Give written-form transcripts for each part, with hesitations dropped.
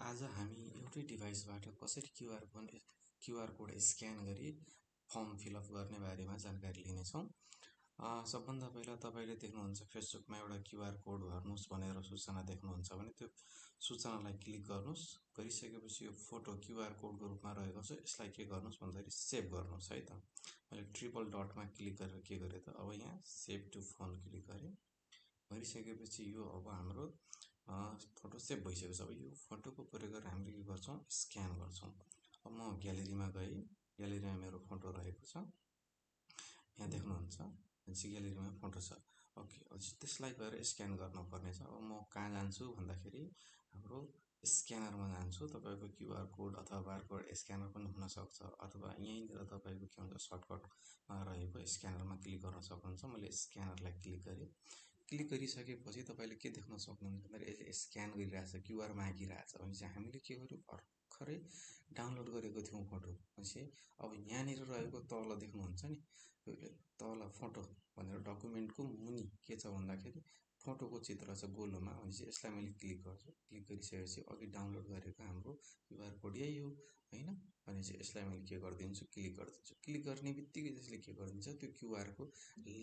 आज हामी एउटै डिभाइसबाट कसरी क्युआर कोड स्क्यान गरी फर्म फिलअप गर्ने बारेमा जानकारी लिनेछौँ। सबभन्दा पहिला तपाईँले देख्नुहुन्छ फेसबुकमा एउटा क्युआर कोड भर्नुहोस् भनेर सूचना देख्नुहुन्छ भने त्यो सूचनालाई क्लिक गर्नुहोस्। गरिसकेपछि यो फोटो क्युआर कोडको रूपमा रहेको छ, यसलाई के गर्नुहोस् भन्दाखेरि सेभ गर्नुहोस् है त। मैले ट्रिपल डटमा क्लिक गरेर के गरेँ त, अब यहाँ सेभ टु फोन क्लिक गरेँ। गरिसकेपछि यो अब हाम्रो फोटो सेभ भइसकेको छ। अब यो फोटोको प्रयोग गरेर हामीले के गर्छौँ, स्क्यान गर्छौँ। अब म ग्यालेरीमा गएँ, ग्यालेरीमा मेरो फोटो रहेको छ, यहाँ देख्नुहुन्छ ग्यालेरीमा फोटो छ। ओके, त्यसलाई गएर स्क्यान गर्नुपर्ने छ। अब म कहाँ जान्छु भन्दाखेरि हाम्रो स्क्यानरमा जान्छु। तपाईँको क्युआर कोड अथवा बारकोड स्क्यानर पनि हुनसक्छ, अथवा यहीँनिर तपाईँको के हुन्छ सर्टकटमा रहेको स्क्यानरमा क्लिक गर्न सक्नुहुन्छ। मैले स्क्यानरलाई क्लिक गरेँ। क्लिक गरिसकेपछि तपाईँले के देख्न सक्नुहुन्छ भन्दाखेरि यसले स्क्यान गरिरहेछ, क्युआर मागिरहेछ भनेपछि हामीले के गर्यौँ, भर्खरै डाउनलोड गरेको थियौँ फोटो। भनेपछि अब यहाँनिर रहेको तल देख्नुहुन्छ नि, तल फोटो भनेर डकुमेन्टको मुनि के छ भन्दाखेरि फोटोको चित्र छ गोलोमा। भनेपछि यसलाई मैले क्लिक गर्छु। क्लिक गरिसकेपछि अघि डाउनलोड गरेको हाम्रो क्युआर कोड यही हो होइन। भनेपछि यसलाई मैले के गरिदिन्छु, क्लिक गरिदिन्छु। क्लिक गर्ने बित्तिकै त्यसले के गरिदिन्छ, त्यो क्युआरको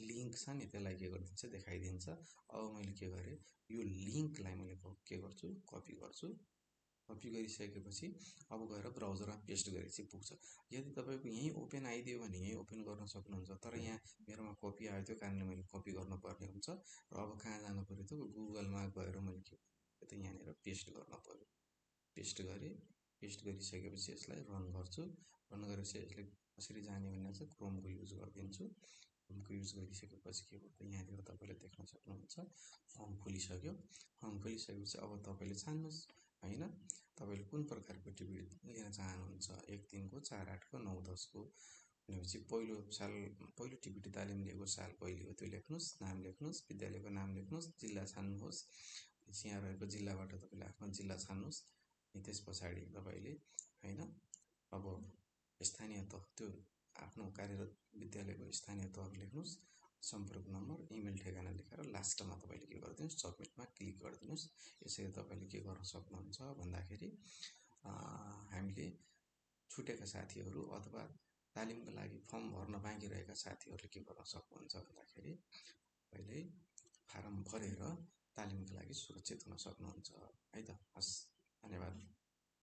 लिङ्क छ नि त्यसलाई के गरिदिन्छ, देखाइदिन्छ। अब मैले के गरेँ, यो लिङ्कलाई मैले के गर्छु, कपी गर्छु। कपी गरिसकेपछि अब गएर ब्राउजरमा पेस्ट गरेपछि पुग्छ। यदि तपाईँको यहीँ ओपन आइदियो भने यहीँ ओपन गर्न सक्नुहुन्छ, तर यहाँ मेरोमा कपी आयो, त्यो कारणले मैले कपी गर्नुपर्ने हुन्छ। र अब कहाँ जानु पऱ्यो त, गुगलमा गएर मैले के त यहाँनिर पेस्ट गर्न पऱ्यो। पेस्ट गरेँ। पेस्ट गरिसकेपछि यसलाई रन गर्छु। रन गरेपछि यसले कसरी जाने भन्ने चाहिँ क्रोमको युज गरिदिन्छु। फर्मको युज गरिसकेपछि के गर्दा यहाँनिर तपाईँले देख्न सक्नुहुन्छ फर्म खोलिसक्यो। फर्म खोलिसकेपछि अब तपाईँले छान्नुहोस् होइन, तपाईँले कुन प्रकारको टिकट लिन चाहनुहुन्छ, 1 दिनको, 4 8को, 9 10को। भनेपछि पहिलो टिकट तालिम लिएको साल कहिले हो त्यो लेख्नुहोस्, नाम लेख्नुहोस्, विद्यालयको नाम लेख्नुहोस्, जिल्ला छान्नुहोस्। यहाँ रहेको जिल्लाबाट तपाईँले आफ्नो जिल्ला छान्नुहोस्। त्यस पछाडि तपाईँले होइन अब स्थानीय तह, त्यो आफ्नो कार्यरत विद्यालयको स्थानीय तह लेख्नुहोस्, सम्पर्क नम्बर, इमेल ठेगाना लेखेर लास्टमा तपाईँले के गरिदिनुहोस्, सबमिटमा क्लिक गरिदिनुहोस्। यसरी तपाईँले के गर्न सक्नुहुन्छ भन्दाखेरि हामीले छुटेका साथीहरू अथवा तालिमको लागि फर्म भर्न बाँकी रहेका साथीहरूले के गर्न सक्नुहुन्छ भन्दाखेरि तपाईँले फारम भरेर तालिमको लागि सुरक्षित हुन सक्नुहुन्छ है त। हस्, धन्यवाद।